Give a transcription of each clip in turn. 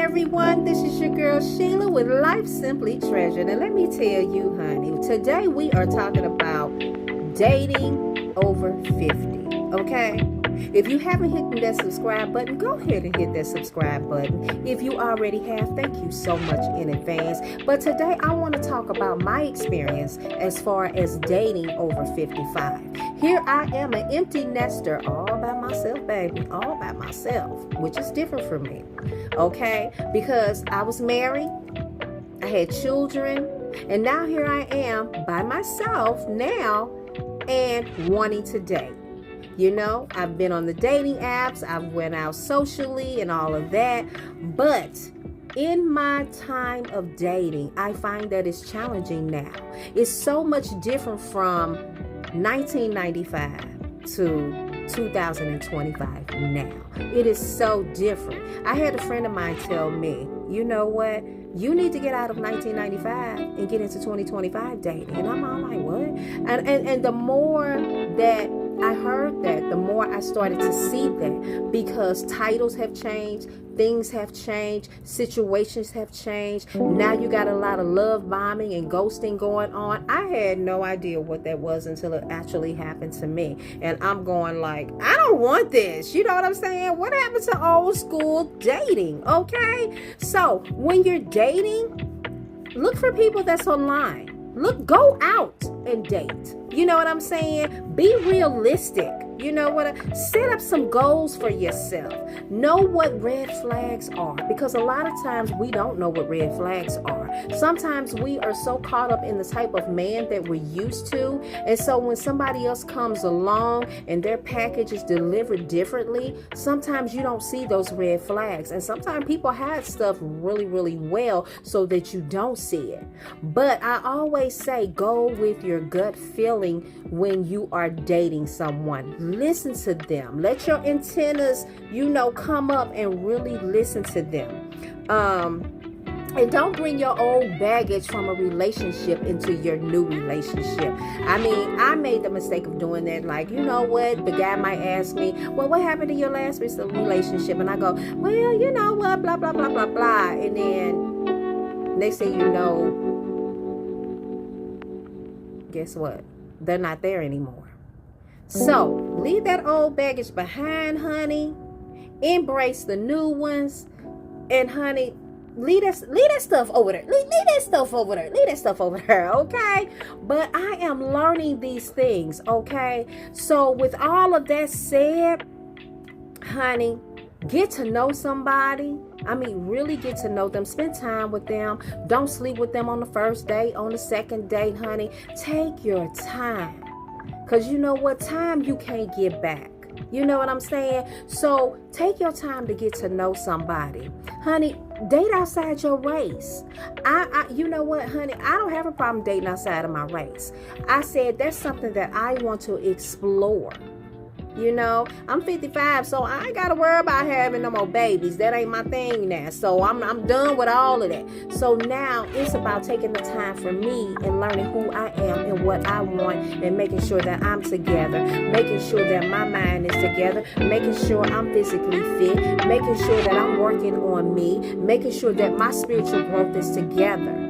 everyone, this is your girl Sheila with Life Simply Treasured. And let me tell you, honey, today we are talking about dating over 50, okay? If you haven't hit that subscribe button, go ahead and hit that subscribe button. If you already have, thank you so much in advance. But today I want to talk about my experience as far as dating over 55. Here I am, an empty nester, all by myself, baby, all by myself, which is different for me, okay? Because I was married, I had children, and now here I am by myself now and wanting to date. You know, I've been on the dating apps, I've went out socially and all of that, but in my time of dating, I find that it's challenging now. It's so much different from 1995 to 2025 now. It is so different. I had a friend of mine tell me, you know what? You need to get out of 1995 and get into 2025 dating. And I'm all like, what? And the more that I heard that, the more I started to see that, because titles have changed, things have changed, situations have changed. Now you got a lot of love bombing and ghosting going on. I had no idea what that was until it actually happened to me. And I'm going like, I don't want this. You know what I'm saying? What happened to old school dating? Okay. So when you're dating, look for people that's online. Go out and date. You know what I'm saying? Be realistic. You know what? Set up some goals for yourself. Know what red flags are, because a lot of times we don't know what red flags are. Sometimes we are so caught up in the type of man that we're used to. And so when somebody else comes along and their package is delivered differently, sometimes you don't see those red flags. And sometimes people hide stuff really, really well so that you don't see it. But I always say go with your gut feeling when you are dating someone. Listen to them. Let your antennas, come up and really listen to them. And don't bring your old baggage from a relationship into your new relationship. I mean, I made the mistake of doing that. Like, you know what? The guy might ask me, well, what happened to your last relationship? And I go, well, you know what? Blah, blah, blah, blah, blah. And then next thing you know, guess what? They're not there anymore. So leave that old baggage behind, honey. Embrace the new ones. And honey, leave that stuff over there. Leave that stuff over there. Leave that stuff over there, okay? But I am learning these things, okay? So with all of that said, honey, get to know somebody. I mean, really get to know them. Spend time with them. Don't sleep with them on the first date, on the second date, honey. Take your time. Because you know what? Time you can't get back. You know what I'm saying? So take your time to get to know somebody. Honey, date outside your race. You know what, honey? I don't have a problem dating outside of my race. I said that's something that I want to explore. You know, I'm 55, so I ain't got to worry about having no more babies. That ain't my thing now. So I'm done with all of that. So now it's about taking the time for me and learning who I am and what I want, and making sure that I'm together, making sure that my mind is together, making sure I'm physically fit, making sure that I'm working on me, making sure that my spiritual growth is together.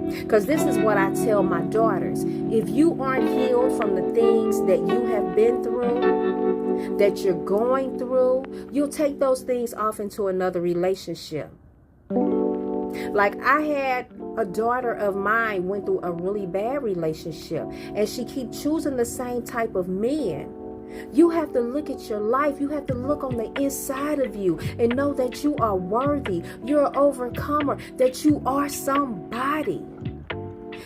Because this is what I tell my daughters. If you aren't healed from the things that you have been through, that you're going through, you'll take those things off into another relationship. Like I had a daughter of mine went through a really bad relationship, and she keep choosing the same type of men. You have to look at your life. You have to look on the inside of you and know that you are worthy. You're an overcomer, that you are somebody.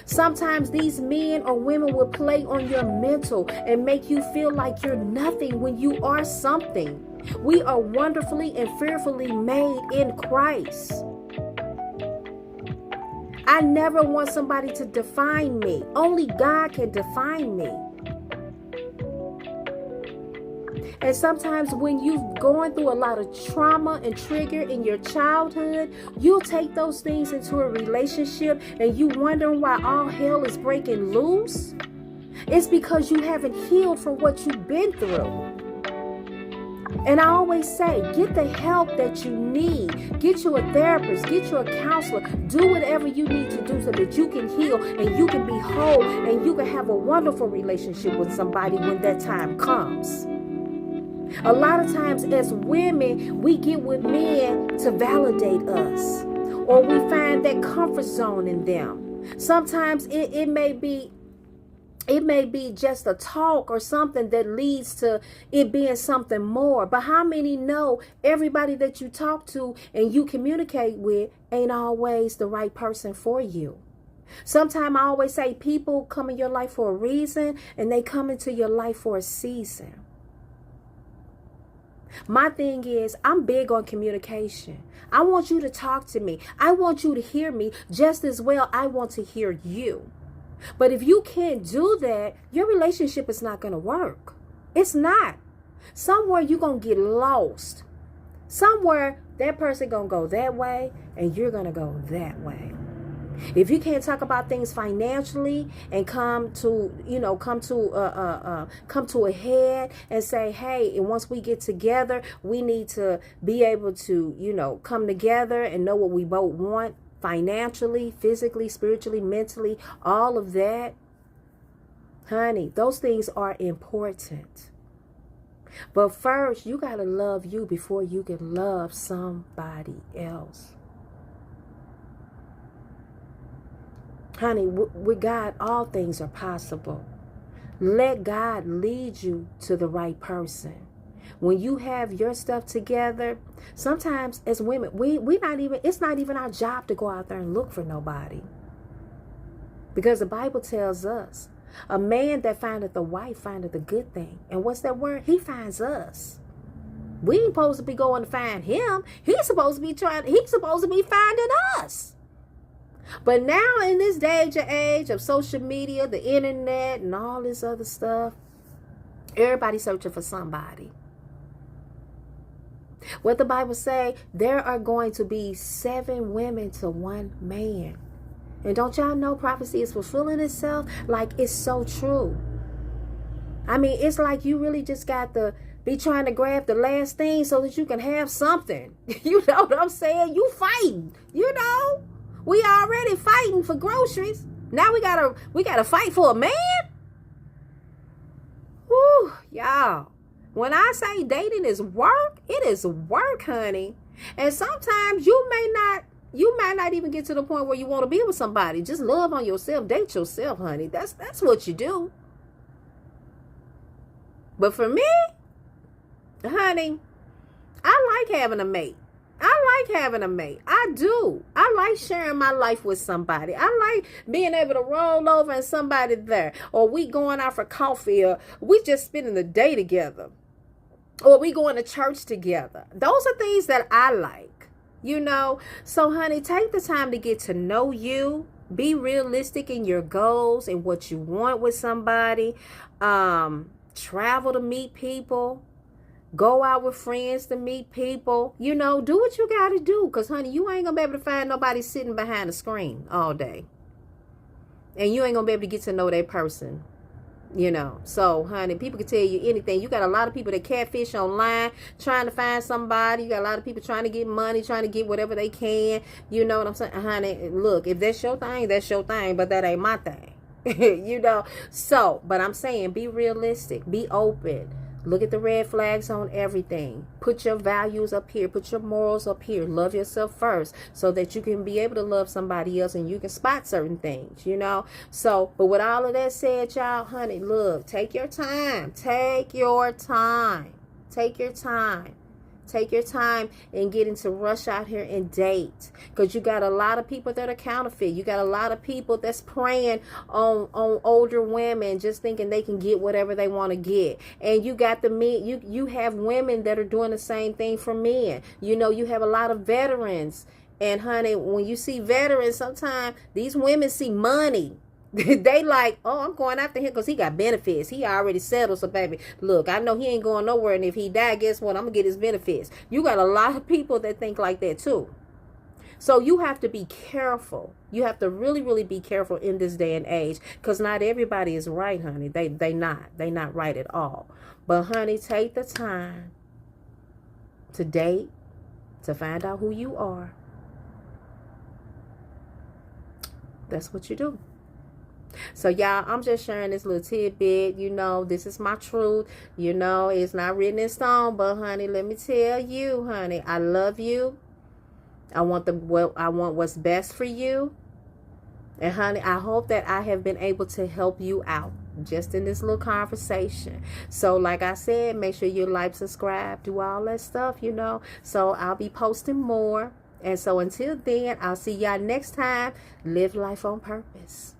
Sometimes these men or women will play on your mental and make you feel like you're nothing when you are something. We are wonderfully and fearfully made in Christ. I never want somebody to define me. Only God can define me. And sometimes when you're going through a lot of trauma and trigger in your childhood, you'll take those things into a relationship and you wondering why all hell is breaking loose. It's because you haven't healed from what you've been through. And I always say, get the help that you need. Get you a therapist, get you a counselor. Do whatever you need to do so that you can heal and you can be whole and you can have a wonderful relationship with somebody when that time comes. A lot of times as women, we get with men to validate us, or we find that comfort zone in them. Sometimes it may be just a talk or something that leads to it being something more. But how many know everybody that you talk to and you communicate with ain't always the right person for you? Sometimes I always say people come in your life for a reason and they come into your life for a season. My thing is, I'm big on communication. I want you to talk to me. I want you to hear me just as well. I want to hear you. But if you can't do that, your relationship is not going to work. It's not. Somewhere you're going to get lost. Somewhere that person going to go that way and you're going to go that way. If you can't talk about things financially and come to a head and say, hey, and once we get together, we need to be able to, come together and know what we both want. Financially, physically, spiritually, mentally, all of that. Honey, those things are important. But first, you got to love you before you can love somebody else. Honey, with God, all things are possible. Let God lead you to the right person. When you have your stuff together, sometimes as women, it's not even our job to go out there and look for nobody. Because the Bible tells us, a man that findeth a wife findeth a good thing. And what's that word? He finds us. We ain't supposed to be going to find him. He's supposed to be finding us. But now in this age of social media, the internet and all this other stuff, everybody's searching for somebody. What the Bible say, there are going to be 7 women to 1 man. And don't y'all know prophecy is fulfilling itself? Like, it's so true. I mean, it's like you really just got to be trying to grab the last thing so that you can have something. You know what I'm saying? You fighting, We already fighting for groceries. Now we gotta fight for a man? Woo, y'all. When I say dating is work, it is work, honey. And sometimes you might not even get to the point where you want to be with somebody. Just love on yourself, date yourself, honey. That's what you do. But for me, honey, I like having a mate. I do. I like sharing my life with somebody. I like being able to roll over and somebody there. Or we going out for coffee, or we just spending the day together. Or we going to church together. Those are things that I like, So, honey, take the time to get to know you. Be realistic in your goals and what you want with somebody. Travel to meet people. Go out with friends to meet people. Do what you got to do. Because, honey, you ain't going to be able to find nobody sitting behind a screen all day. And you ain't going to be able to get to know that person. So, honey, people can tell you anything. You got a lot of people that catfish online trying to find somebody. You got a lot of people trying to get money, trying to get whatever they can. You know what I'm saying? Honey, look, if that's your thing, that's your thing. But that ain't my thing. So, but I'm saying be realistic. Be open. Look at the red flags on everything. Put your values up here. Put your morals up here. Love yourself first so that you can be able to love somebody else and you can spot certain things, So, but with all of that said, y'all, honey, look, take your time. Take your time. Take your time. Take your time and get into rush out here and date. Because you got a lot of people that are counterfeit. You got a lot of people that's preying on older women, just thinking they can get whatever they want to get. And you got the men, you have women that are doing the same thing for men. You have a lot of veterans. And honey, when you see veterans, sometimes these women see money. They like, oh, I'm going after him because he got benefits. He already settled. So, baby, look, I know he ain't going nowhere. And if he die, guess what? I'm going to get his benefits. You got a lot of people that think like that, too. So you have to be careful. You have to really, really be careful in this day and age because not everybody is right, honey. They not right at all. But, honey, take the time to date, to find out who you are. That's what you do. So y'all, I'm just sharing this little tidbit. You know, this is my truth. You know, it's not written in stone, but honey, let me tell you, honey, I love you. I want what's best for you. And honey, I hope that I have been able to help you out just in this little conversation. So like I said, make sure you like, subscribe, do all that stuff, you know. So I'll be posting more. And so until then, I'll see y'all next time. Live life on purpose.